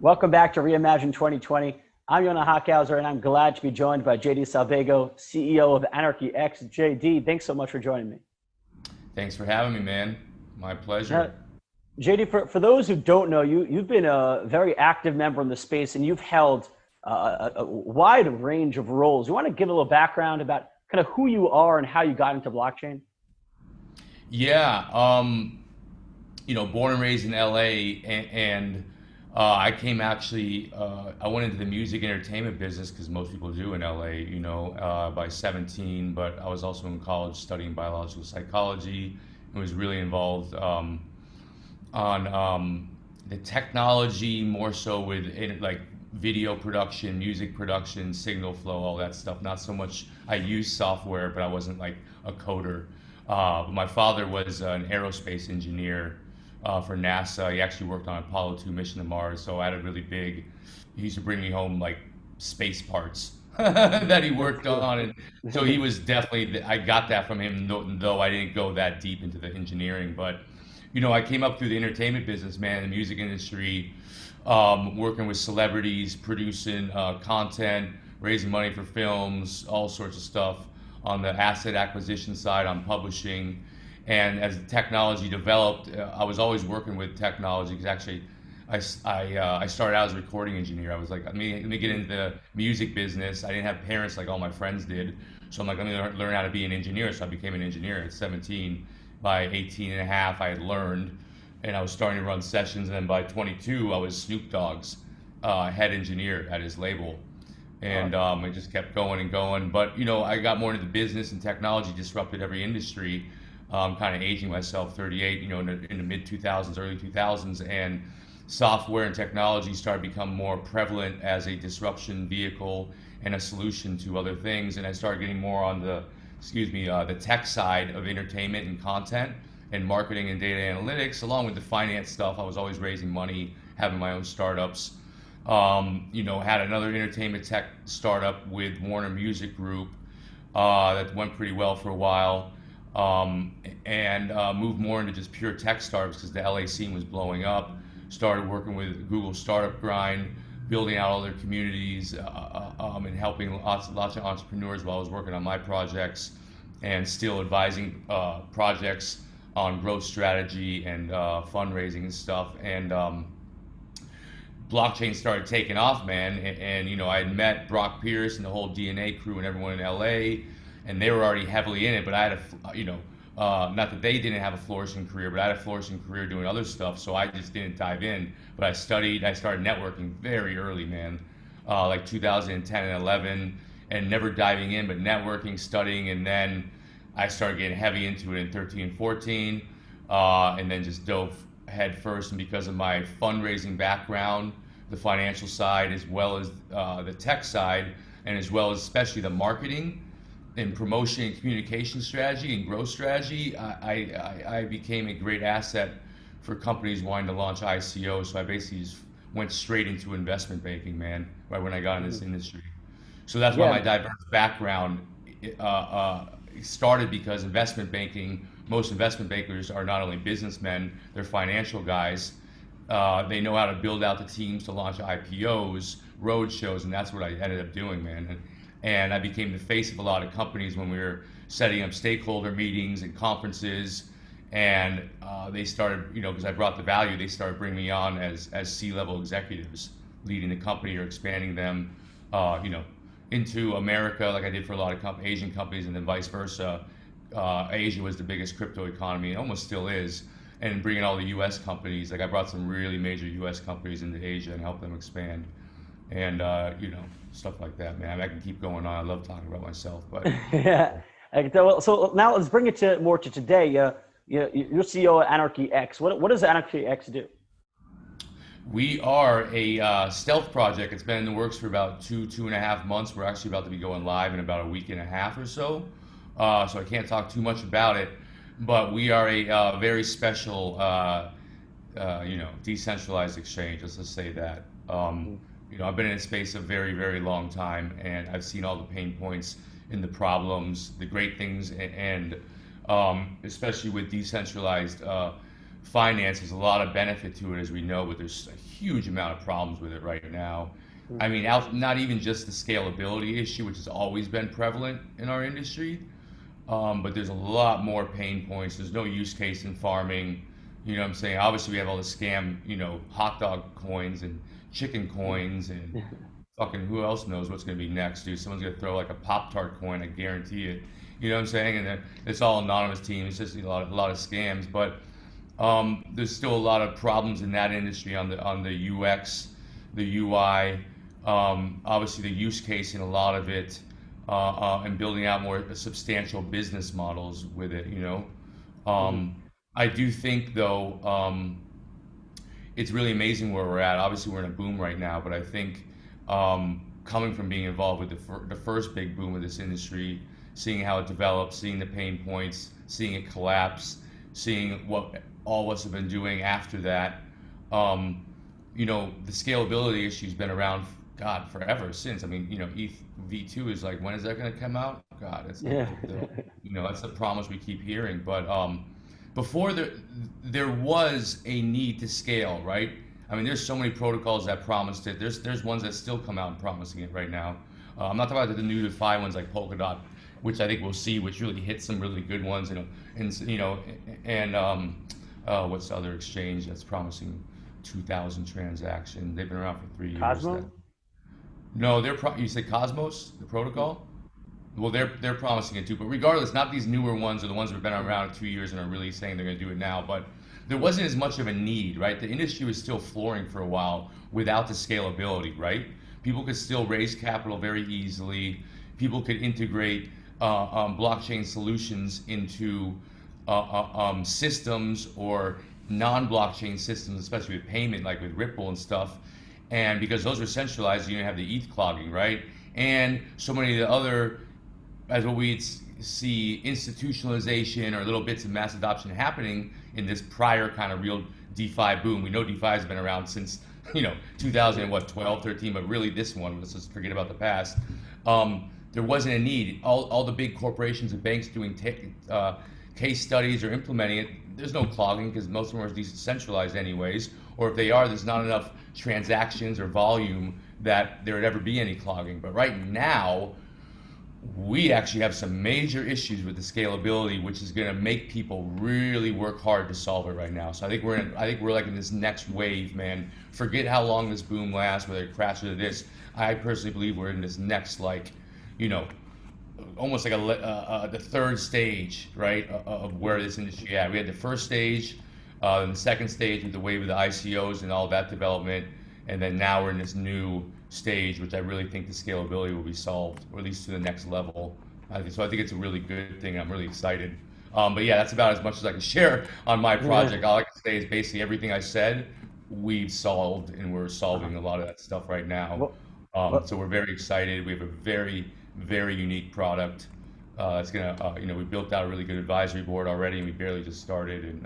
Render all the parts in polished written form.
Welcome back to Reimagine 2020. I'm Yonah Hochhauser, and I'm glad to be joined by JD Salbego, CEO of AnRKey X. JD, thanks so much for joining me. Thanks for having me, man. My pleasure. Now, JD, for those who don't know you, you've been a very active member in the space, and you've held a wide range of roles. You want to give a little background about kind of who you are and how you got into blockchain? Yeah, born and raised in LA, and I came actually, I went into the music entertainment business because most people do in LA, by 17, but I was also in college studying biological psychology and was really involved on the technology more so with like video production, music production, signal flow, all that stuff. Not so much, I used software, but I wasn't like a coder. My father was an aerospace engineer for NASA. He actually worked on Apollo 2 mission to Mars, so I had a really big, he used to bring me home like space parts that he worked on. And so he was definitely, I got that from him, though I didn't go that deep into the engineering. But, I came up through the entertainment business, man, the music industry, working with celebrities, producing content, raising money for films, all sorts of stuff on the asset acquisition side, on publishing. And as the technology developed, I was always working with technology because actually I started out as a recording engineer. I was like, let me get into the music business. I didn't have parents like all my friends did. So I'm like, let me learn how to be an engineer. So I became an engineer at 17. By 18 and a half, I had learned, and I was starting to run sessions. And then by 22, I was Snoop Dogg's head engineer at his label. And it just kept going and going. But, I got more into the business, and technology disrupted every industry. Kind of aging myself, 38, in the mid 2000s, early 2000s, and software and technology started to become more prevalent as a disruption vehicle and a solution to other things. And I started getting more on the tech side of entertainment and content and marketing and data analytics, along with the finance stuff. I was always raising money, having my own startups. Had another entertainment tech startup with Warner Music Group that went pretty well for a while, and moved more into just pure tech startups because the LA scene was blowing up. Started working with Google Startup Grind, building out all their communities, and helping lots of entrepreneurs while I was working on my projects, and still advising projects on growth strategy and fundraising and stuff. And blockchain started taking off, man. And I had met Brock Pierce and the whole DNA crew and everyone in LA, and they were already heavily in it. But I had not that they didn't have a flourishing career, but I had a flourishing career doing other stuff, so I just didn't dive in. But I started networking very early, man, like 2010 and 11, and never diving in, but networking, studying, and then I started getting heavy into it in 13 and 14, and then just dove head first. And because of my fundraising background, the financial side, as well as the tech side, and as well as especially the marketing and promotion and communication strategy and growth strategy, I became a great asset for companies wanting to launch ICOs. So I basically just went straight into investment banking, man, right when I got in this industry. So that's why my diverse background started, because investment banking, most investment bankers are not only businessmen, they're financial guys. They know how to build out the teams to launch IPOs, road shows, and that's what I ended up doing, man. And I became the face of a lot of companies when we were setting up stakeholder meetings and conferences. And they started, because I brought the value, they started bringing me on as C-level executives, leading the company or expanding them, into America, like I did for a lot of Asian companies, and then vice versa. Asia was the biggest crypto economy, and almost still is. And bringing all the U.S. companies, like I brought some really major U.S. companies into Asia and helped them expand. And stuff like that, man. I can keep going on. I love talking about myself, but Yeah. So now let's bring it more to today. You're CEO at AnRKey X. What does AnRKey X do? we are a stealth project. It's been in the works for about 2.5 months. We're actually about to be going live in about a week and a half or so. So I can't talk too much about it, but we are a very special, decentralized exchange. Let's just say that. I've been in this space a very, very long time, and I've seen all the pain points and the problems, the great things, and especially with decentralized finance. There's a lot of benefit to it, as we know, but there's a huge amount of problems with it right now. I mean, not even just the scalability issue, which has always been prevalent in our industry, but there's a lot more pain points. There's no use case in farming. You know what I'm saying? Obviously, we have all the scam, hot dog coins and chicken coins and fucking who else knows what's going to be next, dude? Someone's going to throw like a Pop-Tart coin, I guarantee it. You know what I'm saying? And then it's all anonymous teams. It's just a lot of scams, but there's still a lot of problems in that industry on the UX, the UI, obviously the use case in a lot of it, and building out more substantial business models with it. I do think though, it's really amazing where we're at. Obviously, we're in a boom right now, but I think coming from being involved with the first big boom of this industry, seeing how it developed, seeing the pain points, seeing it collapse, seeing what all of us have been doing after that. The scalability issue's been around, God, forever since. I mean, ETH v2 is like, when is that going to come out? God, it's that's the promise we keep hearing. But before there was a need to scale, right? I mean, there's so many protocols that promised it. There's ones that still come out and promising it right now. I'm not talking about the new DeFi ones like Polkadot, which I think we'll see, which really hit some really good ones, and what's the other exchange that's promising 2,000 transactions? They've been around for 3 years. Cosmo? No, you say Cosmos, the protocol? Well, they're promising it too, but regardless, not these newer ones or the ones that have been around 2 years and are really saying they're going to do it now, but there wasn't as much of a need, right? The industry was still flooring for a while without the scalability, right? People could still raise capital very easily. People could integrate blockchain solutions into systems or non-blockchain systems, especially with payment, like with Ripple and stuff. And because those are centralized, you have the ETH clogging, right? And so many of the other, as what we'd see, institutionalization or little bits of mass adoption happening in this prior kind of real DeFi boom. We know DeFi has been around since 2012, 13, but really this one, let's just forget about the past. There wasn't a need. All the big corporations and banks doing case studies or implementing it, there's no clogging because most of them are decentralized anyways, or if they are, there's not enough transactions or volume that there would ever be any clogging. But right now, we actually have some major issues with the scalability, which is going to make people really work hard to solve it right now. So I think we're like in this next wave, man. Forget how long this boom lasts, whether it crashes or this. I personally believe we're in this next, almost like the third stage, right, of where this industry at. We had the first stage, and the second stage with the wave of the ICOs and all that development, and then now we're in this new stage, which I really think the scalability will be solved, or at least to the next level. So I think it's a really good thing. I'm really excited. But yeah, that's about as much as I can share on my project. All I can say is basically everything I said, we've solved, and we're solving a lot of that stuff right now. So we're very excited. We have a very, very unique product. It's gonna, we built out a really good advisory board already, and we barely just started, and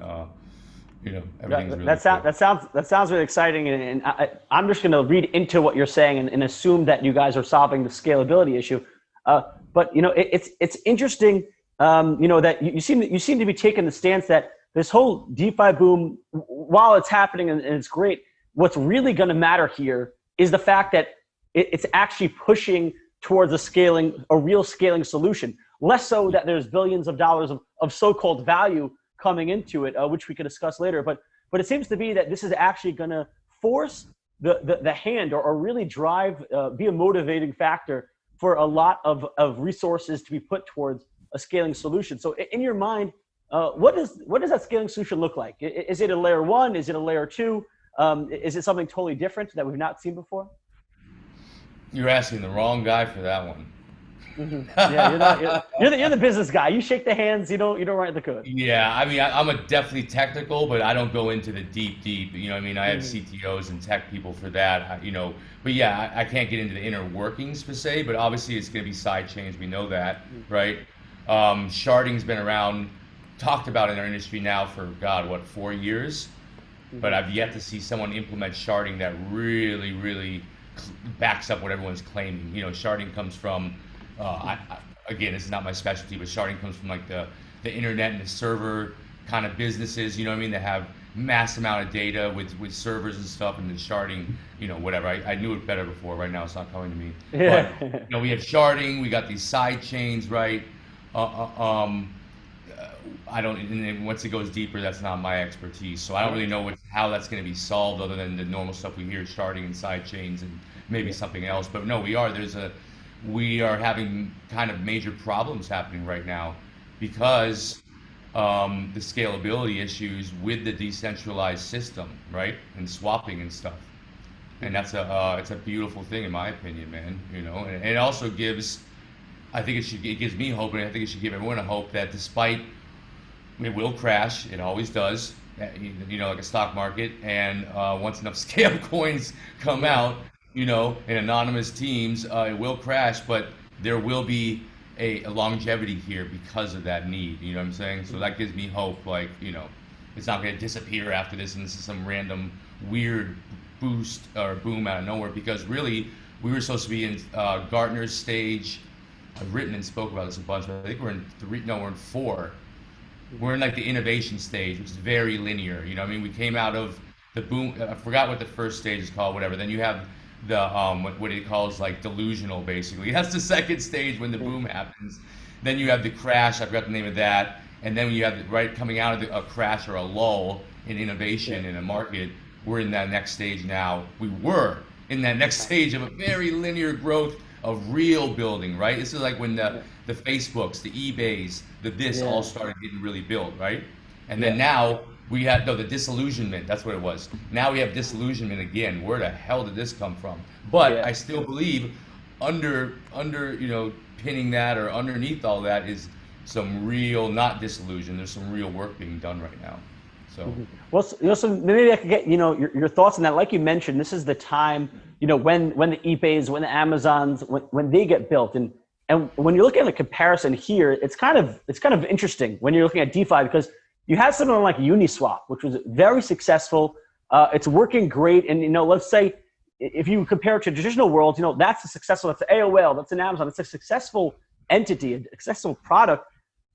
everything's really that sounds really exciting, and I'm just going to read into what you're saying and assume that you guys are solving the scalability issue. But it's interesting, that you seem to be taking the stance that this whole DeFi boom, while it's happening and it's great, what's really going to matter here is the fact that it's actually pushing towards a real scaling solution, less so that there's billions of dollars of so-called value coming into it, which we could discuss later. But it seems to be that this is actually going to force the hand or really drive, be a motivating factor for a lot of resources to be put towards a scaling solution. So in your mind, what does that scaling solution look like? Is it a layer 1? Is it a layer 2? Is it something totally different that we've not seen before? You're asking the wrong guy for that one. Yeah, you're the business guy. You shake the hands. You don't write the code. Yeah, I mean, I'm definitely technical, but I don't go into the deep. You know what I mean? I have CTOs and tech people for that. But yeah, I can't get into the inner workings per se. But obviously, it's going to be side chains. We know that, right? Sharding's been around, talked about in our industry now for 4 years? But I've yet to see someone implement sharding that really, really backs up what everyone's claiming. Sharding comes from again, this is not my specialty, but sharding comes from like the internet and the server kind of businesses, that have mass amount of data with servers and stuff, and then sharding, whatever. I knew it better before. Right now, it's not coming to me. Yeah. But we have sharding. We got these side chains, right? I don't. And then once it goes deeper, that's not my expertise. So I don't really know how that's going to be solved, other than the normal stuff we hear, sharding and side chains, and maybe something else. But no, we are having kind of major problems happening right now because the scalability issues with the decentralized system, right, and swapping and stuff. And it's a beautiful thing in my opinion, man. And it also gives, it gives me hope, and I think it should give everyone a hope that despite it will crash, it always does, like a stock market, and once enough scale coins come out, in anonymous teams, it will crash, but there will be a longevity here because of that need. You know what I'm saying? So that gives me hope, it's not going to disappear after this, and this is some random weird boost or boom out of nowhere, because really we were supposed to be in Gartner's stage. I've written and spoke about this a bunch, but I think we're in 3, no, we're in 4. We're in like the innovation stage, which is very linear. We came out of the boom. I forgot what the first stage is called, whatever. Then you have the what it calls like delusional, basically. That's the second stage when the boom happens. Then you have the crash. I forgot the name of that. And then when you have coming out of a crash or a lull in innovation in a market, we're in that next stage now. We were in that next stage of a very linear growth of real building, right? This is like when the Facebooks, the eBays, the all started getting really built, right? And then now we have the disillusionment. That's what it was. Now we have disillusionment again. Where the hell did this come from? But I still believe under pinning that, or underneath all that, is some real, not disillusion. There's some real work being done right now. So well, so maybe I could get your thoughts on that. Like you mentioned, this is the time when the eBays, when the Amazons, when they get built, and when you're looking at the comparison here, it's kind of interesting when you're looking at DeFi, because you have something like Uniswap, which was very successful. It's working great, and let's say if you compare it to traditional worlds, that's a successful. That's AOL, that's an Amazon. It's a successful entity, a successful product.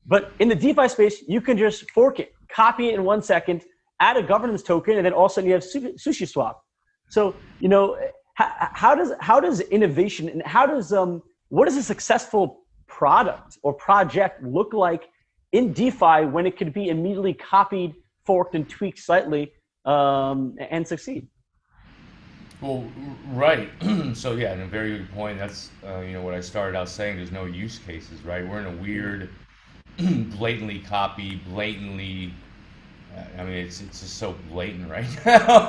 But in the DeFi space, you can just fork it, copy it in 1 second, add a governance token, and then all of a sudden you have SushiSwap. So how does innovation, and what does a successful product or project look like in DeFi when it could be immediately copied, forked, and tweaked slightly and succeed? Well, right. So yeah, and a very good point. That's what I started out saying. There's no use cases, right? We're in a weird, blatantly copy, blatantly. It's just so blatant right now.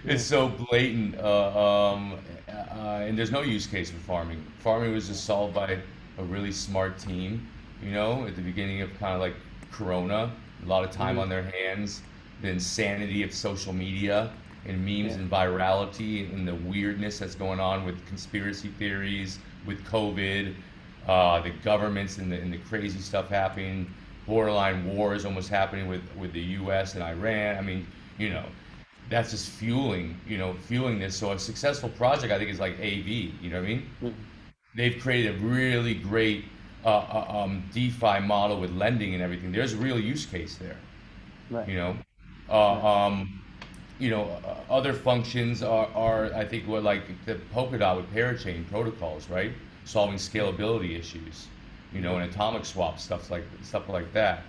It's so blatant, and there's no use case for farming. Farming was just solved by a really smart team, at the beginning of kind of like Corona, a lot of time on their hands, the insanity of social media and memes and virality and the weirdness that's going on with conspiracy theories, with COVID, the governments and the crazy stuff happening, borderline wars almost happening with the US and Iran. That's just fueling this. So a successful project, I think, is like AV. You know what I mean? They've created a really great DeFi model with lending and everything. There's a real use case there. Right. Other functions are I think what, like the Polkadot with parachain protocols, right? Solving scalability issues, and atomic swap stuff like that.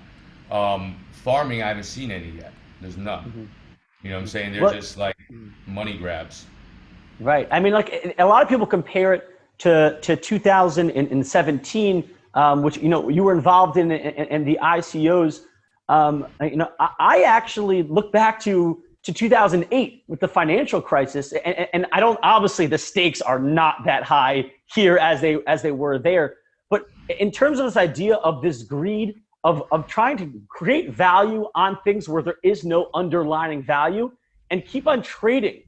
Farming, I haven't seen any yet. There's none. You know what I'm saying? They're just like money grabs. Right. Like a lot of people compare it to 2017, which, you were involved in the ICOs. I actually look back to 2008 with the financial crisis, and I don't, obviously the stakes are not that high here as they were there. But in terms of this idea of this greed, of trying to create value on things where there is no underlying value, and keep on trading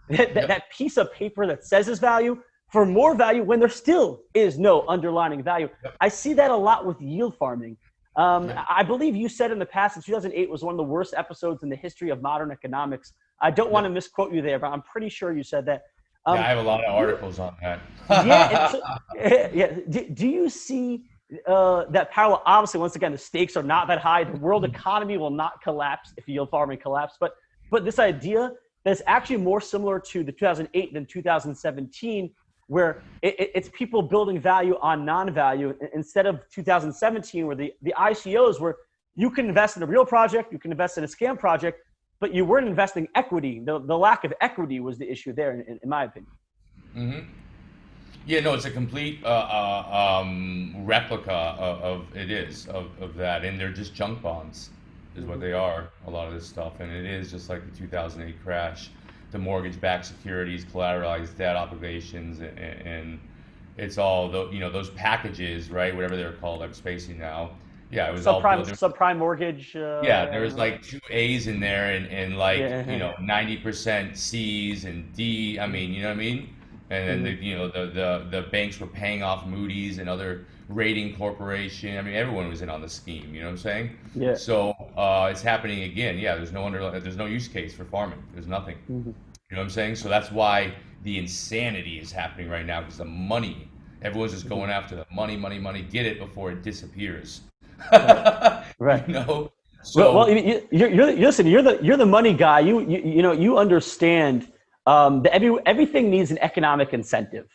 that piece of paper that says is value for more value when there still is no underlying value. I see that a lot with yield farming. I believe you said in the past that 2008 was one of the worst episodes in the history of modern economics. I don't want to misquote you there, but I'm pretty sure you said that. I have a lot of articles on that. Do you see that parallel. Obviously, once again, the stakes are not that high. The world economy will not collapse if yield farming collapses. But this idea that's actually more similar to the 2008 than 2017, where it's people building value on non-value instead of 2017, where the ICOs were you can invest in a real project, you can invest in a scam project, but you weren't investing equity. The lack of equity was the issue there, in my opinion. Mm-hmm. Yeah, no, it's a complete replica of that, and they're just junk bonds, is what they are. A lot of this stuff, and it is just like the 2008 crash, the mortgage-backed securities, collateralized debt obligations, and it's all those packages, right? Whatever they're called, I'm spacing now. Yeah, it was subprime mortgage. Yeah, there was like 2 A's in there, and like 90% C's and D. I mean, you know what I mean? And then the banks were paying off Moody's and other rating corporation. I mean, everyone was in on the scheme. You know what I'm saying? Yeah. So it's happening again. Yeah, there's no use case for farming. There's nothing. You know what I'm saying? So that's why the insanity is happening right now, because the money. Everyone's just going after the money. Get it before it disappears. Right. You know. So well, you're the money guy. You understand. Everything needs an economic incentive.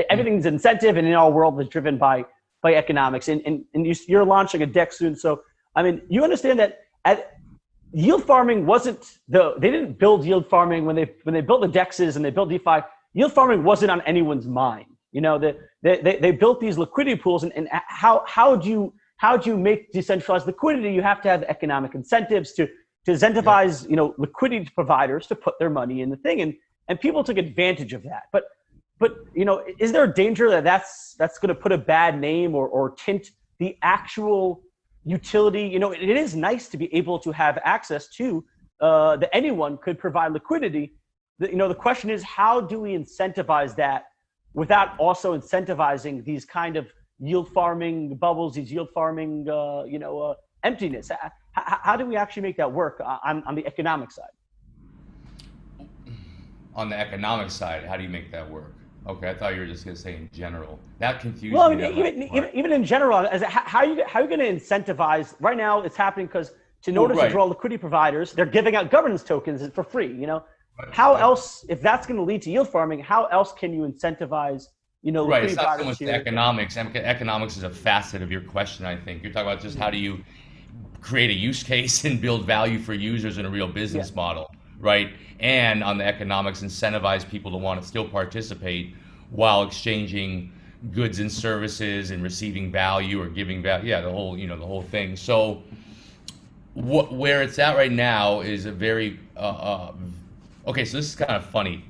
Everything needs an incentive, and in our world, is driven by economics. And you're launching a deck soon, so I mean, you understand that yield farming wasn't they didn't build yield farming when they built the dexes and they built DeFi. Yield farming wasn't on anyone's mind. You know, they built these liquidity pools, and how do you make decentralized liquidity? You have to have economic incentives to incentivize liquidity providers to put their money in the thing, and people took advantage of that. But is there a danger that that's going to put a bad name or tint the actual utility? It is nice to be able to have access to that anyone could provide liquidity. The question is, how do we incentivize that without also incentivizing these kind of yield farming bubbles, these yield farming emptiness? How do we actually make that work on the economic side? On the economic side, how do you make that work? Okay, I thought you were just going to say in general. That confused me. Well, even in general, how are you going to incentivize? Right now, it's happening because to draw liquidity providers, they're giving out governance tokens for free. How else, if that's going to lead to yield farming, how else can you incentivize? Right, it's not so much the economics. Economics is a facet of your question, I think. You're talking about just how do you create a use case and build value for users in a real business model, right? And on the economics, incentivize people to want to still participate while exchanging goods and services and receiving value or giving value. Yeah, the whole thing. So where it's at right now is a very okay. So this is kind of funny.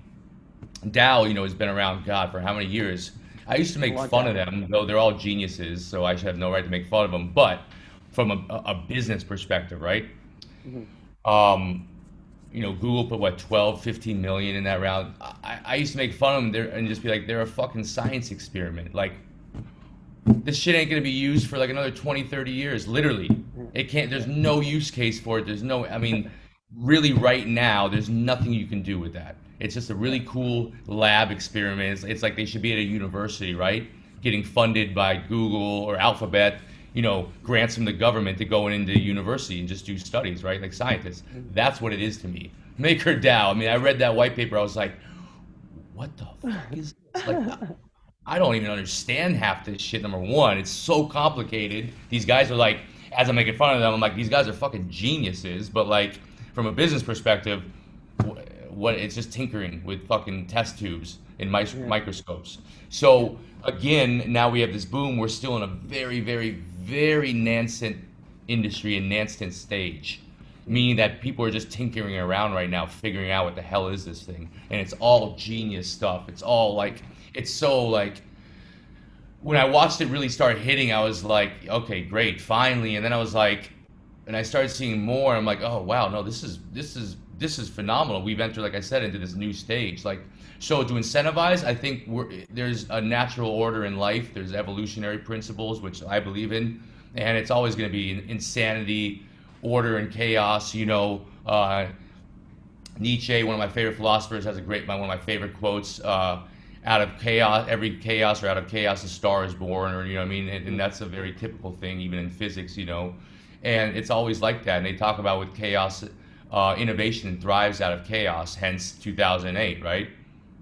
DAO, has been around, God, for how many years? I used to make fun of them, though they're all geniuses, so I should have no right to make fun of them. But from a business perspective, right? Google put 12, 15 million in that round. I used to make fun of them there and just be like, they're a fucking science experiment. Like, this shit ain't gonna be used for like another 20, 30 years. Literally, it can't. There's no use case for it. There's no. I mean, really, right now, there's nothing you can do with that. It's just a really cool lab experiment. It's like they should be at a university, right? Getting funded by Google or Alphabet, grants from the government to go into university and just do studies, right? Like scientists. That's what it is to me. Maker DAO. I mean, I read that white paper. I was like, what the fuck is this? Like, I don't even understand half this shit, number one. It's so complicated. These guys are like, as I'm making fun of them, I'm like, these guys are fucking geniuses. But like, from a business perspective, it's just tinkering with fucking test tubes in microscopes. So again, now we have this boom. We're still in a very, very, very nascent industry and nascent stage, meaning that people are just tinkering around right now, figuring out what the hell is this thing. And it's all genius stuff. It's all like, it's so like, when I watched it really start hitting, I was like, okay, great, finally. And then I was like, and I started seeing more. I'm like, oh wow, no, this is phenomenal. We've entered, like I said, into this new stage. Like, so to incentivize, I think there's a natural order in life. There's evolutionary principles, which I believe in, and it's always going to be insanity, order, and chaos. Nietzsche, one of my favorite philosophers, has one of my favorite quotes. out of chaos, every chaos or out of chaos, a star is born, or you know what I mean, and that's a very typical thing, even in physics, you know, and it's always like that. And they talk about with chaos, innovation thrives out of chaos. Hence 2008, right?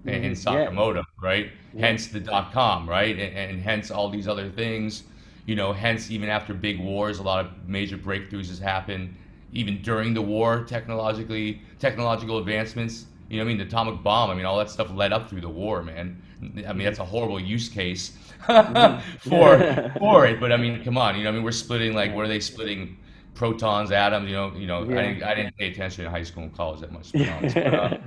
And Sakamoto, right? Hence the .com, right? And hence all these other things, you know. Hence even after big wars, a lot of major breakthroughs has happened. Even during the war, technological advancements. You know what I mean? The atomic bomb, I mean, all that stuff led up through the war, man. I mean, that's a horrible use case for it, but I mean, come on, you know what I mean? We're splitting, like, what are they splitting? Protons, atoms, you know, I didn't pay attention in high school and college that much, to be honest. But,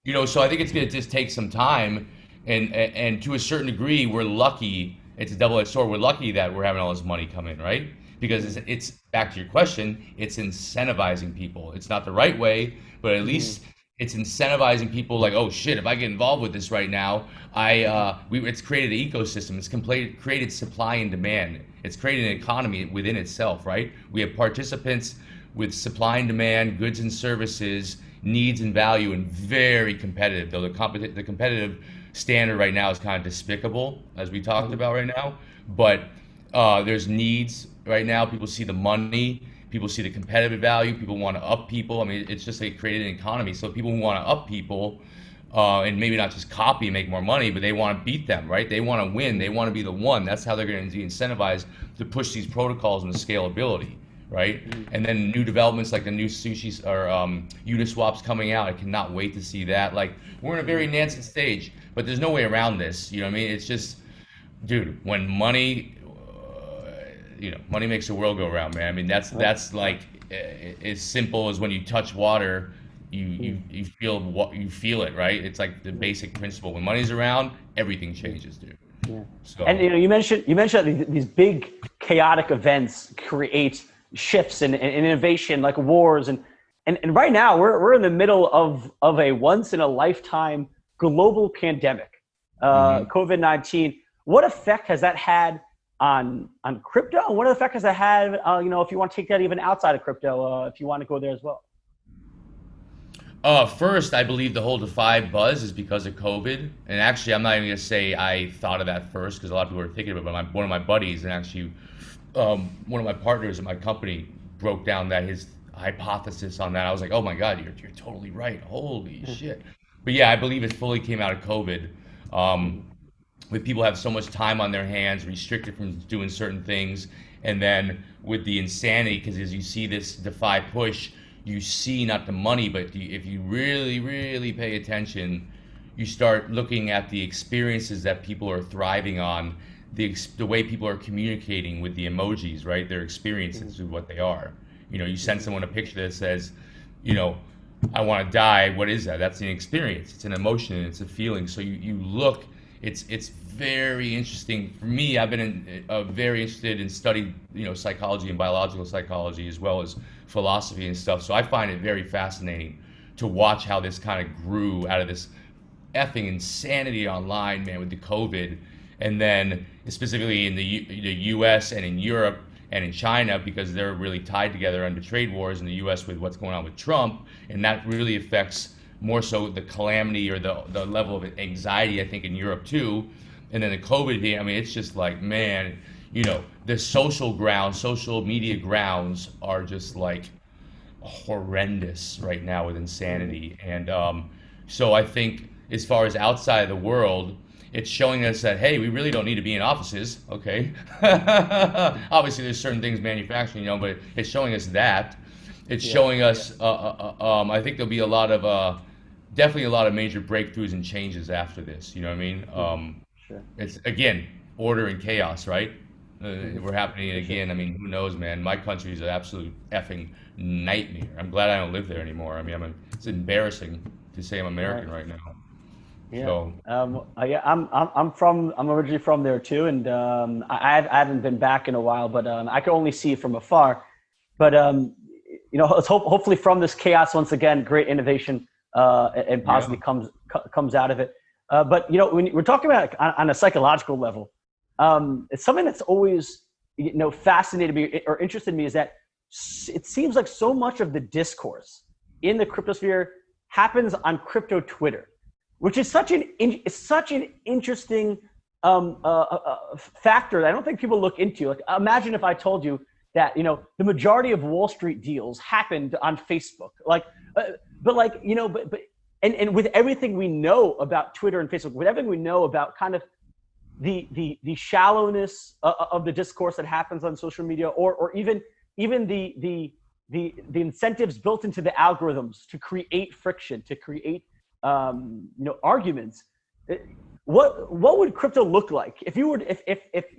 you know, so I think it's going to just take some time, and to a certain degree, we're lucky. It's a double-edged sword. We're lucky that we're having all this money come in, right? Because it's back to your question, it's incentivizing people. It's not the right way, but at least it's incentivizing people like, oh shit, if I get involved with this right now, it's created an ecosystem. It's created supply and demand. It's created an economy within itself, right? We have participants with supply and demand, goods and services, needs and value, and very competitive. Though the competitive standard right now is kind of despicable, as we talked about right now. But there's needs right now. People see the money. People see the competitive value. People want to up people. I mean, it's just they created an economy. So people who want to up people, and maybe not just copy and make more money, but they want to beat them, right? They want to win. They want to be the one. That's how they're going to be incentivized to push these protocols and the scalability, right? And then new developments like the new sushi or Uniswap's coming out. I cannot wait to see that. Like, we're in a very nascent stage, but there's no way around this. You know what I mean? It's just, dude, when money, you know, money makes the world go round, man. I mean, that's like as simple as when you touch water, you feel it, right? It's like the basic principle. When money's around, everything changes, dude. Yeah. So, and you know, you mentioned that these big chaotic events create shifts and innovation, like wars, and right now we're in the middle of a once in a lifetime global pandemic, COVID-19. What effect has that had on crypto? And what effect has that had, you know, if you want to take that even outside of crypto, if you want to go there as well? First, I believe the whole DeFi buzz is because of COVID. And actually, I'm not even going to say I thought of that first, because a lot of people were thinking of it, but one of my buddies and actually one of my partners in my company broke down his hypothesis on that. I was like, oh my God, you're totally right. Holy shit. But yeah, I believe it fully came out of COVID. With people have so much time on their hands, restricted from doing certain things, and then with the insanity, because as you see this DeFi push, you see not the money, but if you really, really pay attention, you start looking at the experiences that people are thriving on, the way people are communicating with the emojis, right? Their experiences with what they are. You know, you send someone a picture that says, you know, I want to die. What is that? That's an experience. It's an emotion. It's a feeling. So you look. It's very interesting for me. I've been very interested in studying, you know, psychology and biological psychology as well as philosophy and stuff. So I find it very fascinating to watch how this kind of grew out of this effing insanity online, man, with the COVID, and then specifically in the U.S. and in Europe and in China, because they're really tied together under trade wars in the U.S. with what's going on with Trump, and that really affects more so the calamity or the level of anxiety, I think, in Europe too. And then the COVID here, I mean, it's just like, man, you know, the social media grounds are just like horrendous right now with insanity. And so I think as far as outside of the world, it's showing us that, hey, we really don't need to be in offices, okay? Obviously, there's certain things manufacturing, you know, but it's showing us that. It's showing us, I think there'll be a lot of, definitely a lot of major breakthroughs and changes after this, you know what I mean? Sure. It's, again, order and chaos, right? We're happening again. I mean, who knows, man? My country is an absolute effing nightmare. I'm glad I don't live there anymore. I mean, it's embarrassing to say I'm American right now. Yeah. So, I'm originally from there too, and I haven't been back in a while, but I can only see it from afar. But you know, let's hopefully from this chaos once again, great innovation and possibly comes out of it. But you know, when we're talking about on a psychological level, it's something that's always, you know, fascinated me or interested me, is that it seems like so much of the discourse in the cryptosphere happens on crypto Twitter, which is such an interesting factor that I don't think people look into. Like, imagine if I told you that, you know, the majority of Wall Street deals happened on Facebook. Like, and with everything we know about Twitter and Facebook, with everything we know about kind of the shallowness of the discourse that happens on social media, or even the incentives built into the algorithms to create friction, to create arguments. What would crypto look like if you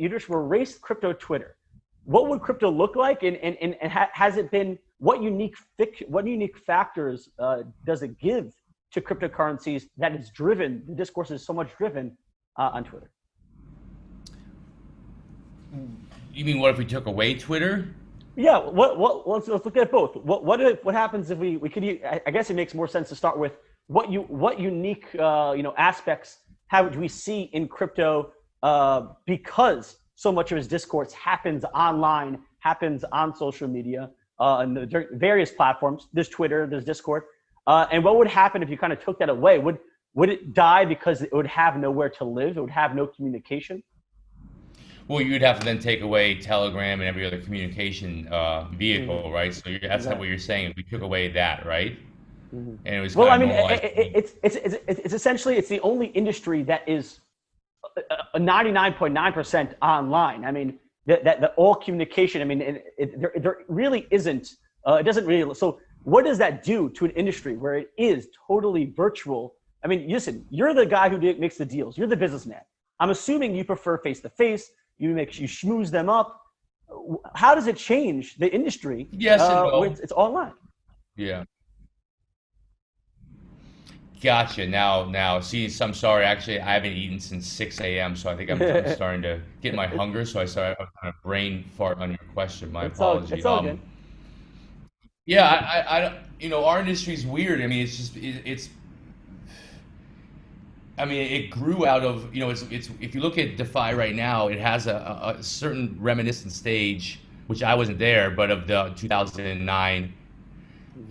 just erased crypto Twitter? What would crypto look like, and has it been, what unique factors does it give to cryptocurrencies that is driven, the discourse is so much driven on Twitter? You mean, what if we took away Twitter? Yeah, let's look at both. What happens if we could? I guess it makes more sense to start with what unique aspects do we see in crypto because so much of his discourse happens online, happens on social media, and the various platforms. There's Twitter, there's Discord, and what would happen if you kind of took that away? Would it die because it would have nowhere to live? It would have no communication? Well, you'd have to then take away Telegram and every other communication vehicle, right? So that's not what you're saying. We took away that, right? And it was it's essentially, it's the only industry that is 99.9% online. I mean, that all communication. I mean, there really isn't. It doesn't really. So what does that do to an industry where it is totally virtual? I mean, listen, you're the guy who makes the deals. You're the businessman. I'm assuming you prefer face to face. You schmooze them up. How does it change the industry? Yes and no. When it's online. Yeah. Gotcha. Now, see, I'm sorry. Actually, I haven't eaten since 6 a.m., so I think I'm starting to get my hunger. So I started kind of brain fart on your question. My apologies. It's all good. Yeah, our industry's weird. I mean, it grew out of, it's if you look at DeFi right now, it has a certain reminiscent stage, which I wasn't there, but of the 2009,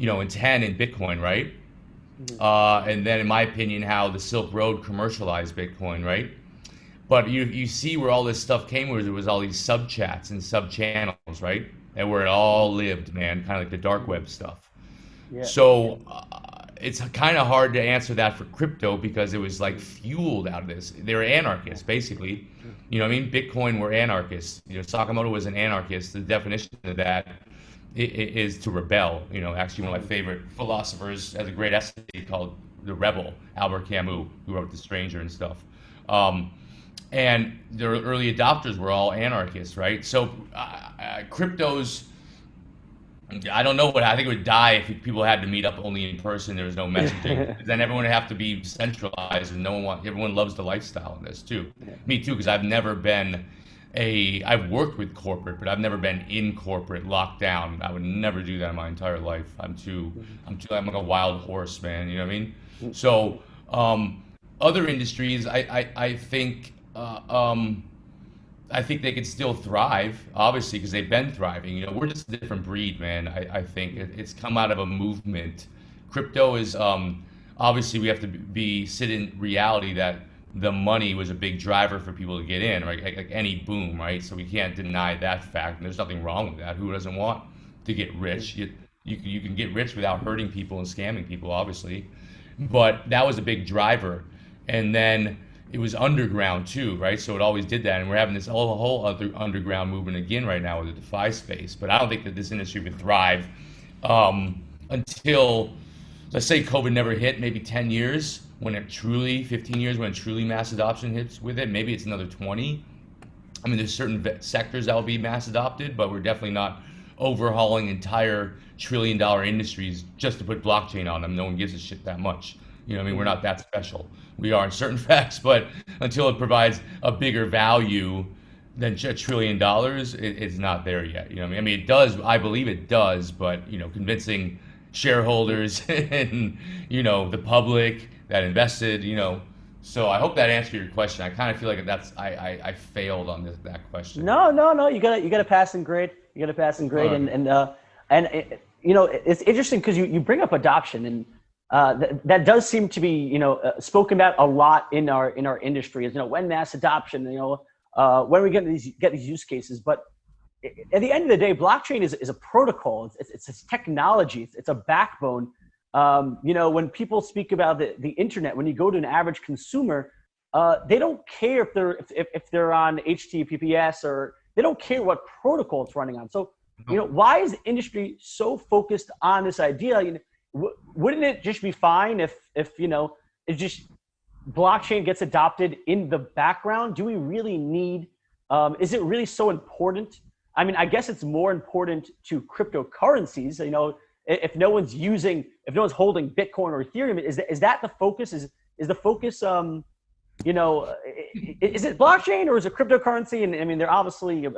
and 10 in Bitcoin, right? And then, in my opinion, how the Silk Road commercialized Bitcoin, right? But you see where all this stuff came, where there was all these sub chats and sub channels, right? And where it all lived, man, kind of like the dark web stuff. Yeah. So it's kind of hard to answer that for crypto because it was like fueled out of this. They were anarchists, basically. You know what I mean? Bitcoin were anarchists. Sakamoto was an anarchist. The definition of that is to rebel. Actually, one of my favorite philosophers has a great essay called The Rebel, Albert Camus, who wrote The Stranger and stuff. And the early adopters were all anarchists, right? So cryptos, I don't know I think it would die if people had to meet up only in person. There was no messaging. Then everyone would have to be centralized, and everyone loves the lifestyle in this too. Yeah. Me too, because I've never been I've worked with corporate, but I've never been in corporate locked down. I would never do that in my entire life. I'm like a wild horse, man. You know what I mean? So other industries, I think they could still thrive, obviously, because they've been thriving. We're just a different breed, man. I think it's come out of a movement. Crypto is obviously, we have to sit in reality that the money was a big driver for people to get in, right? Like any boom, right? So we can't deny that fact. And there's nothing wrong with that. Who doesn't want to get rich? You can get rich without hurting people and scamming people, obviously. But that was a big driver. And then it was underground too, right? So it always did that. And we're having this whole other underground movement again right now with the DeFi space. But I don't think that this industry would thrive until, let's say, COVID never hit, maybe 10 years. 15 years, when truly mass adoption hits with it. Maybe it's another 20. I mean, there's certain sectors that will be mass adopted, but we're definitely not overhauling entire trillion-dollar industries just to put blockchain on them. No one gives a shit that much. We're not that special. We are in certain facts, but until it provides a bigger value than $1 trillion, it's not there yet. I mean, it does. I believe it does, but convincing shareholders and the public that invested, So I hope that answered your question. I kind of feel like I failed on that question. No. You got to pass in grade. You got to pass in grade, and it's interesting because you bring up adoption, and that does seem to be, spoken about a lot in our industry. Is when mass adoption, when we get these use cases. But at the end of the day, blockchain is a protocol. It's a technology. It's a backbone. When people speak about the internet, when you go to an average consumer, they don't care if they're on HTTPS, or they don't care what protocol it's running on. So, why is the industry so focused on this idea? Wouldn't it just be fine if it just blockchain gets adopted in the background? Do we really need? Is it really so important? I mean, I guess it's more important to cryptocurrencies. If no one's holding Bitcoin or Ethereum, is that the focus? Is the focus? Is it blockchain or is it cryptocurrency? And I mean, they're obviously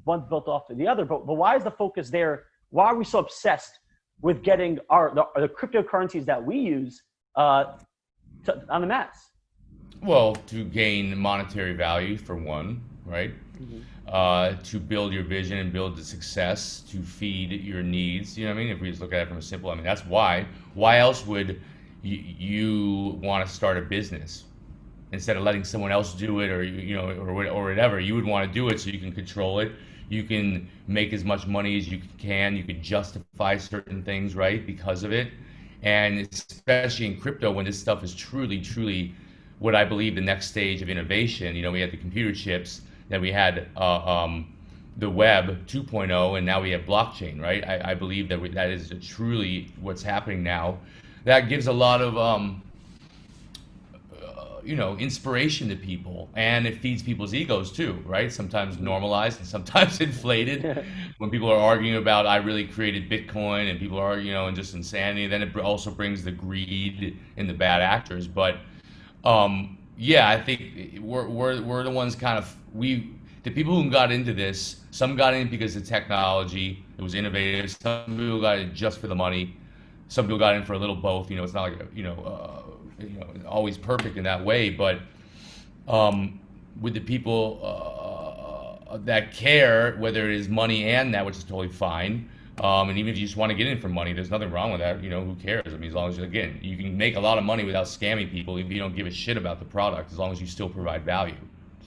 one built off of the other. But why is the focus there? Why are we so obsessed with getting the cryptocurrencies that we use on the mass? Well, to gain monetary value for one, right? To build your vision and build the success, to feed your needs. You know what I mean? If we just look at it from a simple, I mean, that's why. Why else would you want to start a business instead of letting someone else do it, or whatever? You would want to do it so you can control it. You can make as much money as you can. You could justify certain things, right, because of it. And especially in crypto, when this stuff is truly, truly what I believe the next stage of innovation. We had the computer chips, then we had the web 2.0, and now we have blockchain, right? I believe that is truly what's happening now. That gives a lot of inspiration to people, and it feeds people's egos too, right? Sometimes normalized and sometimes inflated. When people are arguing about, I really created Bitcoin, and people are, and just insanity, then it also brings the greed and the bad actors. But I think we're the ones the people who got into this, some got in because of technology, it was innovative. Some people got in just for the money. Some people got in for a little both. It's not like, always perfect in that way. But with the people that care, whether it is money and that, which is totally fine. And even if you just want to get in for money, there's nothing wrong with that. Who cares? I mean, as long as, again, you can make a lot of money without scamming people if you don't give a shit about the product, as long as you still provide value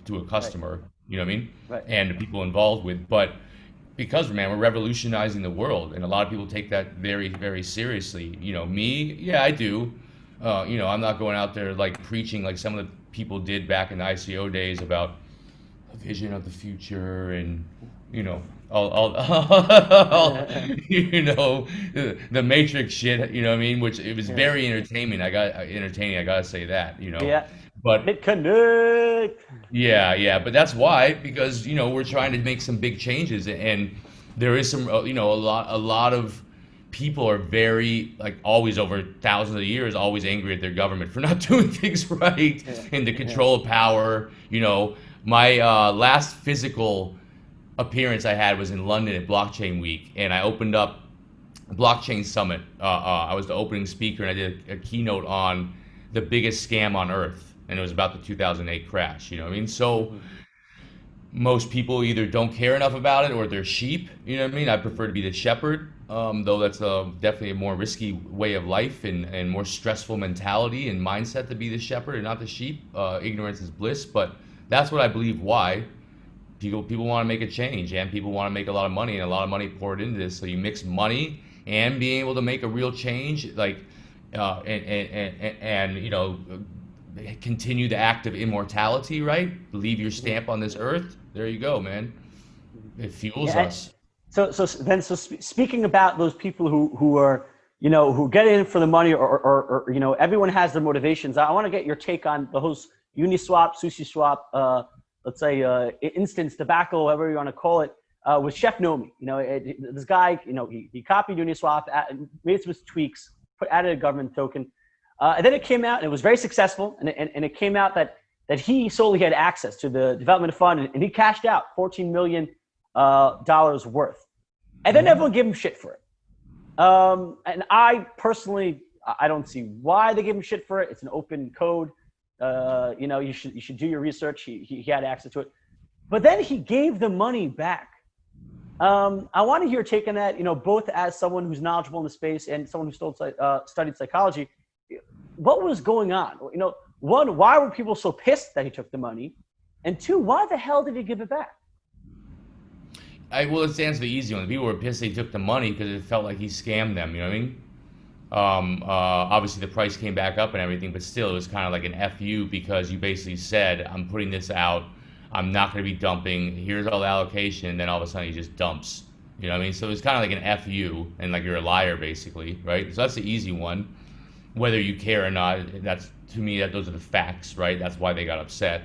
to a customer, right. You know what I mean? Right. And the people involved with. But because, man, we're revolutionizing the world, and a lot of people take that very, very seriously. Me, yeah, I do. I'm not going out there like preaching like some of the people did back in the ICO days about a vision of the future and, all the Matrix shit, you know what I mean? Which it was very entertaining. I gotta say that, Yeah. But connect. Yeah. But that's why, because, we're trying to make some big changes, and there is some, a lot of people are very, like, always over thousands of years, always angry at their government for not doing things right, and the control of power. My last physical appearance I had was in London at Blockchain Week, and I opened up a Blockchain Summit. I was the opening speaker, and I did a keynote on the biggest scam on earth, and it was about the 2008 crash. You know what I mean? So most people either don't care enough about it, or they're sheep. You know what I mean? I prefer to be the shepherd, though that's definitely a more risky way of life and more stressful mentality and mindset to be the shepherd and not the sheep. Ignorance is bliss, but that's what I believe. Why people want to make a change, and people want to make a lot of money, and a lot of money poured into this. So you mix money and being able to make a real change, like continue the act of immortality, right? Leave your stamp on this earth. There you go, man. It fuels us. So speaking about those people who are, who get in for the money, or everyone has their motivations. I want to get your take on the whole Uniswap, SushiSwap, let's say instance debacle, whatever you want to call it, with Chef Nomi. This guy, he copied Uniswap, made some tweaks, added a government token. And then it came out, and it was very successful. And it came out that he solely had access to the development fund, and he cashed out $14 million worth. And then everyone gave him shit for it. And I personally, I don't see why they gave him shit for it. It's an open code. You should do your research. He had access to it. But then he gave the money back I want to hear your take on that, both as someone who's knowledgeable in the space and someone who studied psychology. What was going on? One, why were people so pissed that he took the money? And two, why the hell did he give it back? Well, let's answer the easy one. The people were pissed they took the money because it felt like he scammed them. You know what I mean? Obviously, the price came back up and everything, but still, it was kind of like an FU because you basically said, I'm putting this out. I'm not going to be dumping. Here's all the allocation. And then all of a sudden, he just dumps. You know what I mean? So it's kind of like an FU and like you're a liar, basically, right? So that's the easy one. Whether you care or not, that's to me, those are the facts, right? That's why they got upset.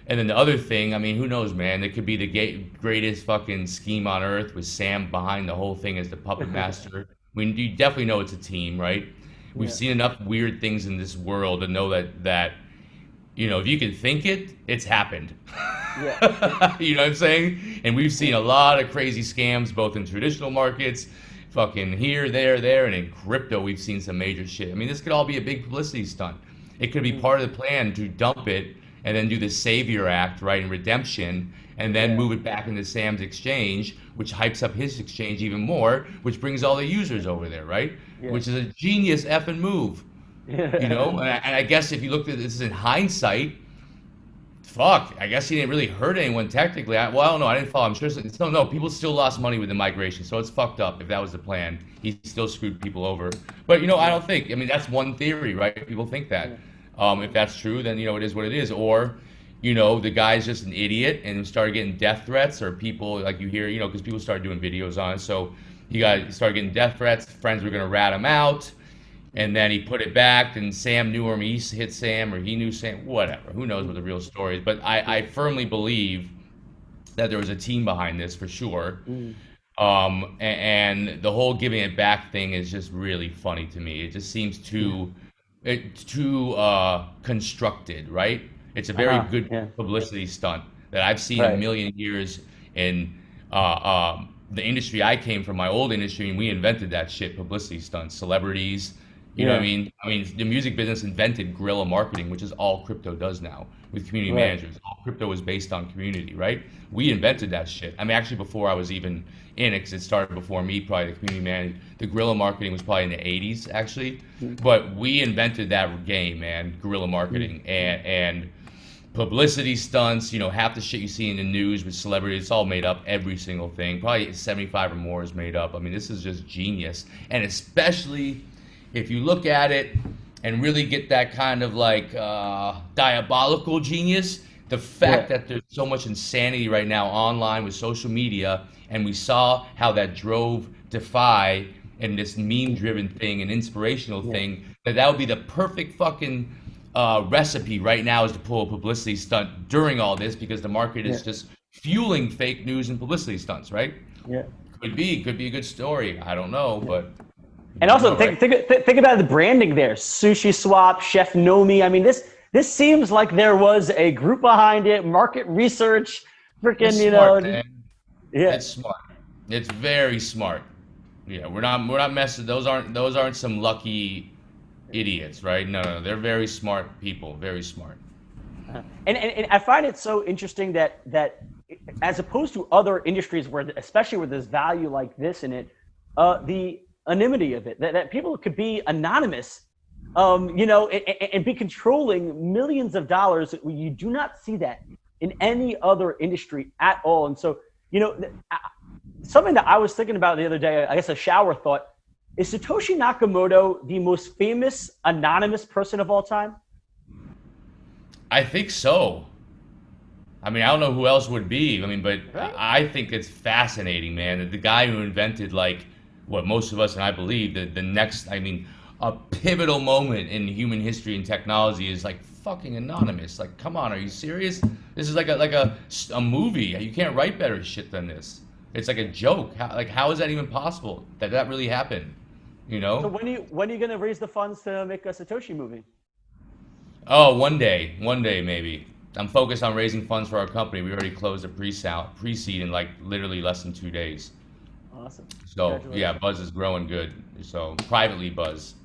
And then the other thing, I mean, who knows, man? It could be the greatest fucking scheme on earth with Sam behind the whole thing as the puppet master. I mean, you definitely know it's a team, right? We've seen enough weird things in this world to know that if you can think it, it's happened. Yeah. You know what I'm saying? And we've seen a lot of crazy scams, both in traditional markets, fucking here, there, and in crypto, we've seen some major shit. I mean, this could all be a big publicity stunt. It could be part of the plan to dump it and then do the savior act, right, and redemption, and then move it back into Sam's exchange, which hypes up his exchange even more, which brings all the users over there, right? Yeah. Which is a genius effing move, And I guess if you looked at this in hindsight, fuck, I guess he didn't really hurt anyone technically. I don't know. I didn't follow. I'm sure. No, people still lost money with the migration, so it's fucked up if that was the plan. He still screwed people over. But, I don't think. I mean, that's one theory, right? People think that. If that's true, then, it is what it is. Or, the guy's just an idiot and started getting death threats, or people, like you hear, because people started doing videos on it. So he started getting death threats. Friends were going to rat him out. And then he put it back, and Sam knew him, he hit Sam, or he knew Sam, whatever. Who knows what the real story is. But I firmly believe that there was a team behind this for sure. And the whole giving it back thing is just really funny to me. It just seems too constructed, right? It's a very good publicity stunt that I've seen a million years in the industry I came from, my old industry, and we invented that shit, publicity stunts, celebrities. You know what I mean? I mean, the music business invented guerrilla marketing, which is all crypto does now with community managers. All crypto is based on community, right? We invented that shit. I mean, actually, before I was even in it, because it started before me, probably the community manager. The guerrilla marketing was probably in the 80s, actually. But we invented that game, man, guerrilla marketing. And publicity stunts, half the shit you see in the news with celebrities, it's all made up, every single thing. Probably 75 or more is made up. I mean, this is just genius. And especially if you look at it and really get that kind of like diabolical genius, the fact that there's so much insanity right now online with social media, and we saw how that drove DeFi and this meme-driven thing and inspirational thing, that would be the perfect fucking recipe right now is to pull a publicity stunt during all this, because the market is just fueling fake news and publicity stunts, right? Yeah. Could be a good story. I don't know, but... And also, think about the branding there. Sushi Swap, Chef Nomi. I mean, this seems like there was a group behind it, market research, freaking, Man. Yeah. It's smart. It's very smart. Yeah, we're not messing. Those aren't some lucky idiots, right? No, they're very smart people, very smart. And I find it so interesting that as opposed to other industries especially where there's value like this in it, the anonymity of it, that people could be anonymous, and be controlling millions of dollars. You do not see that in any other industry at all. And so, something that I was thinking about the other day, I guess a shower thought, is Satoshi Nakamoto the most famous anonymous person of all time? I think so. I mean, I don't know who else would be. I mean, but I think it's fascinating, man. The guy who invented, like, what most of us, and I believe, the next, a pivotal moment in human history and technology is like fucking anonymous. Like, come on, are you serious? This is like a movie. You can't write better shit than this. It's like a joke. How is that even possible? That really happened? So when are you gonna raise the funds to make a Satoshi movie? Oh, one day maybe. I'm focused on raising funds for our company. We already closed a pre-seed in like literally less than 2 days. Awesome. So yeah, Buzz is growing good. So privately, Buzz.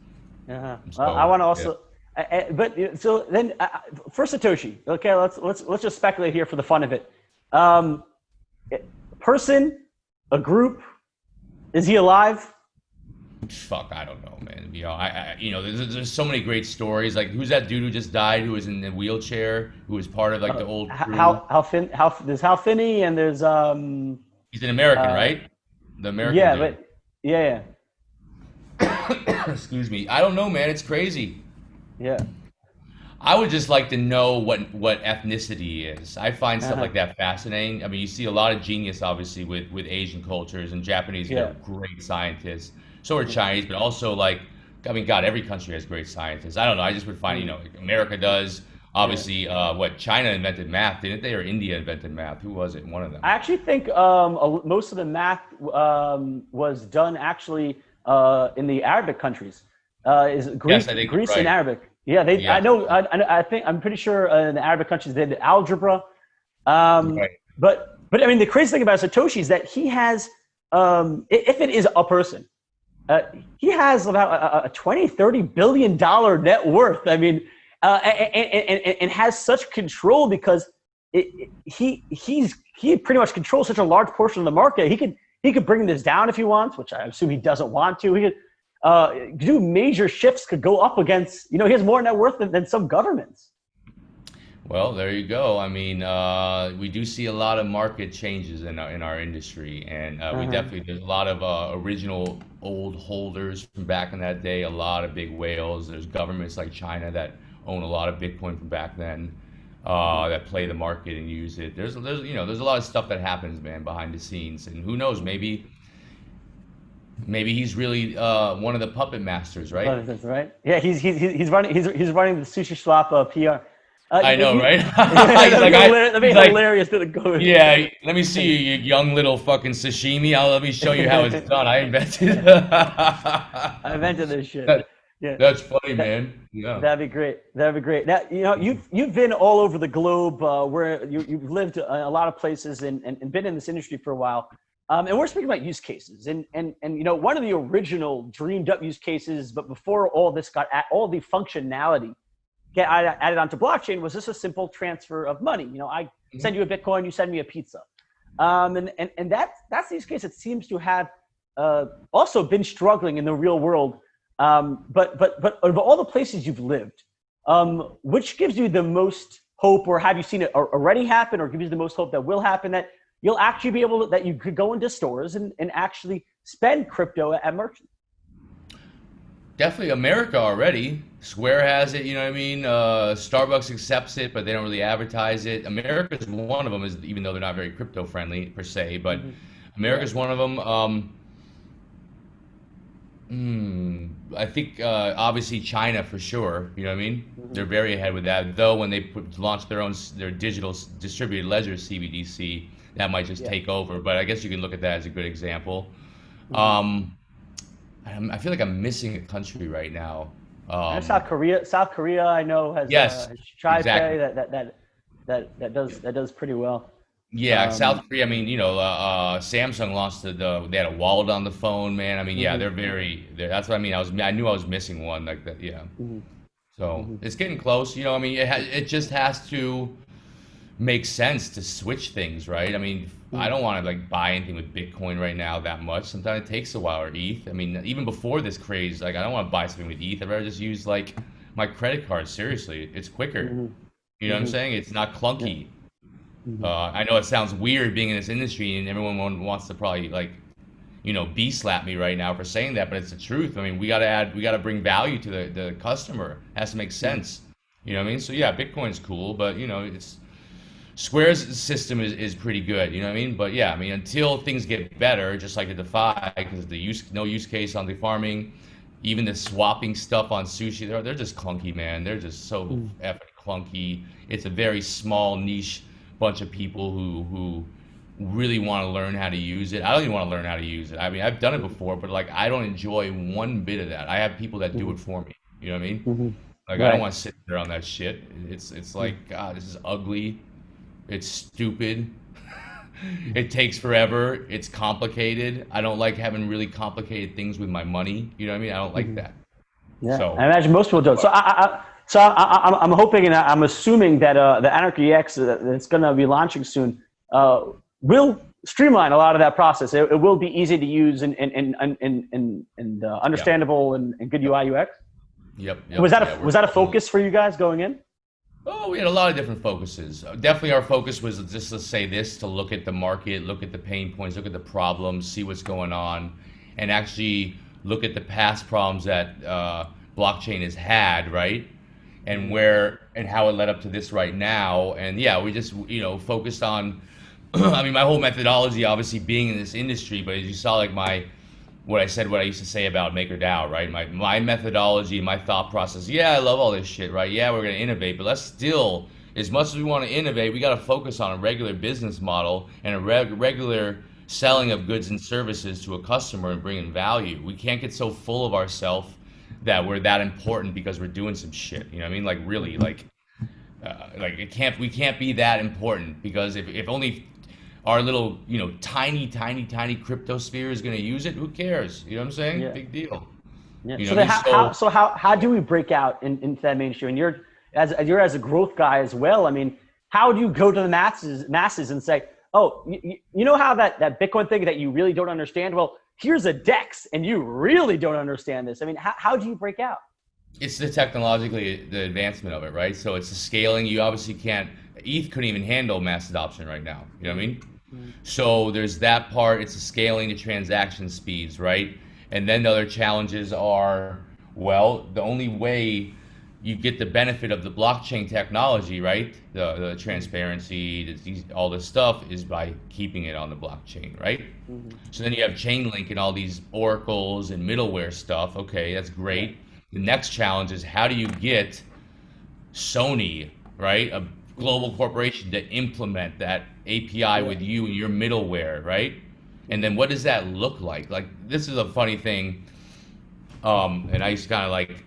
So, I want to also, but so then for Satoshi, okay, let's just speculate here for the fun of it. Person, a group? Is he alive? Fuck, I don't know, man. There's so many great stories. Like, who's that dude who just died, who was in the wheelchair, who was part of like the old crew? There's Hal Finney, and there's He's an American, right? The American yeah, dude. but yeah. Excuse me. I don't know, man. It's crazy. Yeah. I would just like to know what ethnicity is. I find stuff like that fascinating. I mean, you see a lot of genius, obviously, with Asian cultures and Japanese. They're great scientists. So are Chinese, but also like, I mean, God, every country has great scientists. I don't know. I just would find, like America does. Obviously, China invented math, didn't they? Or India invented math? Who was it? One of them. I actually think most of the math was done actually in the Arabic countries. Is Greece, yes, I think Greece right. and Arabic. Yeah, they. Yeah. I know. I think I'm pretty sure in the Arabic countries they did algebra. Right. But I mean, the crazy thing about Satoshi is that he has, if it is a person, he has about a $20-30 billion net worth. I mean, and has such control because he pretty much controls such a large portion of the market. He could bring this down if he wants, which I assume he doesn't want to. He could do major shifts, could go up against. He has more net worth than some governments. Well, there you go. I mean, we do see a lot of market changes in our industry, and there's a lot of original old holders from back in that day. A lot of big whales. There's governments like China that own a lot of Bitcoin from back then, that play the market and use it. There's a lot of stuff that happens, man, behind the scenes, and who knows, maybe he's really one of the puppet masters, right? That's right. Yeah, he's running the Sushi Swap PR. I know, right? That'd be hilarious to go. Yeah, let me see you young little fucking sashimi. Let me show you how it's done. I invented this shit. That's funny, man. Yeah, that'd be great. Now, you've been all over the globe, where you've lived a lot of places and been in this industry for a while. And we're speaking about use cases, and one of the original dreamed up use cases, but before all this got all the functionality get added onto blockchain, was just a simple transfer of money. I send you a Bitcoin, you send me a pizza, and that's the use case that seems to have also been struggling in the real world. But of all the places you've lived, which gives you the most hope, or have you seen it already happen, or gives you the most hope that will happen, that you'll actually be able to, that you could go into stores and actually spend crypto at merchants? Definitely America already. Square has it, you know what I mean? Starbucks accepts it, but they don't really advertise it. America's one of them, even though they're not very crypto friendly per se, but America's one of them. I think obviously China for sure, you know what I mean? They're very ahead with that, though when they launched their digital distributed ledger CBDC, that might just take over, but I guess you can look at that as a good example. I feel like I'm missing a country right now. South Korea, I know has TriPay exactly. that does pretty well. Yeah, South Korea. I mean, Samsung launched they had a wallet on the phone, man. I mean, yeah, that's what I mean. I knew I was missing one like that. Yeah. So it's getting close. I mean, it just has to make sense to switch things, right? I mean, I don't want to buy anything with Bitcoin right now that much. Sometimes it takes a while, or ETH. I mean, even before this craze, I don't want to buy something with ETH. I'd rather just use my credit card. Seriously, it's quicker. You know what I'm saying? It's not clunky. I know it sounds weird being in this industry, and everyone wants to probably slap me right now for saying that, but it's the truth. I mean, we gotta bring value to the customer. It has to make sense. You know what I mean? So yeah, Bitcoin's cool, but it's Square's system is pretty good. You know what I mean? But yeah, I mean, until things get better, just like the DeFi, because no use case on the farming, even the swapping stuff on sushi, they're just clunky, man. They're just so effing clunky. It's a very small niche bunch of people who really want to learn how to use it. I don't even want to learn how to use it. I mean, I've done it before, but I don't enjoy one bit of that. I have people that do it for me. You know what I mean? I don't want to sit there on that shit. It's like, God, this is ugly. It's stupid. It takes forever. It's complicated. I don't like having really complicated things with my money. You know what I mean? I don't like that. Yeah, so, I imagine most people don't. So I'm hoping, and I'm assuming that the AnRKey X that's going to be launching soon will streamline a lot of that process. It will be easy to use and understandable and good UI UX. Yep. Was that a focus for you guys going in? Oh, we had a lot of different focuses. Definitely our focus was just to say this, to look at the market, look at the pain points, look at the problems, see what's going on, and actually look at the past problems that blockchain has had, right? And where and how it led up to this right now. And yeah, we just, focused on, I mean, my whole methodology obviously being in this industry, but as you saw, like what I used to say about MakerDAO, right? My methodology, my thought process. Yeah, I love all this shit, right? Yeah, we're going to innovate, but let's still, as much as we want to innovate, we got to focus on a regular business model and a regular selling of goods and services to a customer and bringing value. We can't get so full of ourselves that we're that important because we're doing some shit. You know what I mean? Like really, we can't be that important, because if only our little, tiny crypto sphere is going to use it, who cares? You know what I'm saying? Yeah. Big deal. Yeah. So how do we break out into that mainstream? And you're as a growth guy as well. I mean, how do you go to the masses and say, oh, you know how that Bitcoin thing that you really don't understand? Well, here's a DEX and you really don't understand this. I mean, how do you break out? It's the advancement of it, right? So it's the scaling. You obviously can't, ETH couldn't even handle mass adoption right now. You know what I mean? Mm-hmm. So there's that part. It's the scaling, the transaction speeds, right? And then the other challenges are, well, the only way you get the benefit of the blockchain technology, right? The transparency, all this stuff is by keeping it on the blockchain, right? Mm-hmm. So then you have Chainlink and all these oracles and middleware stuff. Okay, that's great. The next challenge is, how do you get Sony, right, a global corporation, to implement that API with you and your middleware, right? And then what does that look like? Like, this is a funny thing, and I used to kind of like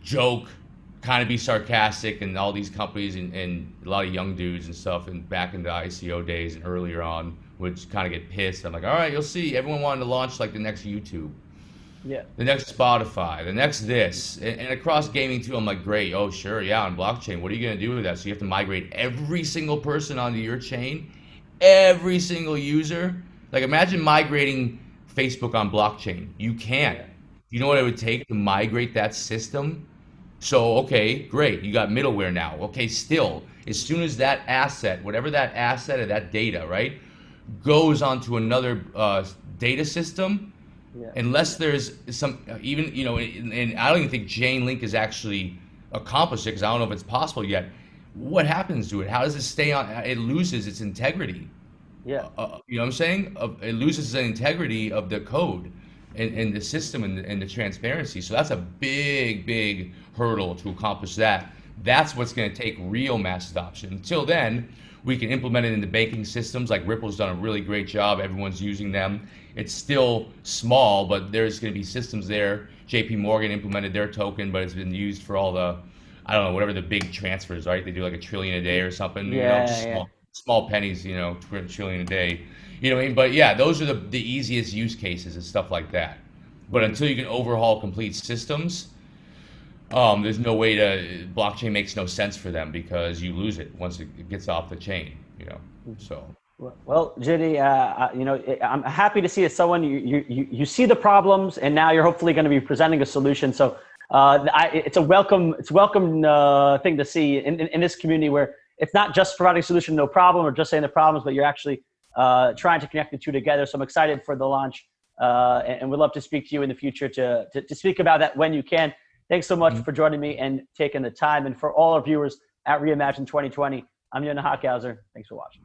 joke, kind of be sarcastic, and all these companies and a lot of young dudes and stuff, and back in the ICO days and earlier on, would kind of get pissed. I'm like, all right, you'll see. Everyone wanted to launch like the next YouTube. Yeah. The next Spotify, the next this, and across gaming too. I'm like, great, oh sure, yeah, on blockchain. What are you gonna do with that? So you have to migrate every single person onto your chain, every single user. Like, imagine migrating Facebook on blockchain. You can't. You know what it would take to migrate that system? So okay, great, you got middleware now. Okay, still, as soon as that asset, whatever that asset or that data, right, goes onto another data system. Yeah. Unless there's some, even, and I don't even think Chainlink has actually accomplished it, because I don't know if it's possible yet. What happens to it? How does it stay on? It loses its integrity. Yeah. You know what I'm saying? It loses the integrity of the code and the system and the transparency. So that's a big hurdle to accomplish that. That's what's going to take real mass adoption. Until then, we can implement it in the banking systems. Like Ripple's done a really great job. Everyone's using them. It's still small, but there's going to be systems there. JP Morgan implemented their token, but it's been used for all the, I don't know, whatever the big transfers, right? They do like $1 trillion a day or something. Small pennies, $1 trillion a day. You know what I mean? But yeah, those are the easiest use cases and stuff like that. But until you can overhaul complete systems, there's no way to, blockchain makes no sense for them, because you lose it once it gets off the chain, so. Well, JD, I'm happy to see as someone, you see the problems, and now you're hopefully going to be presenting a solution. So it's a welcome thing to see in this community, where it's not just providing a solution, no problem, or just saying the problems, but you're actually trying to connect the two together. So I'm excited for the launch, and would love to speak to you in the future to speak about that when you can. Thanks so much for joining me and taking the time. And for all our viewers at Reimagine 2020, I'm Yonah Hochhauser. Thanks for watching.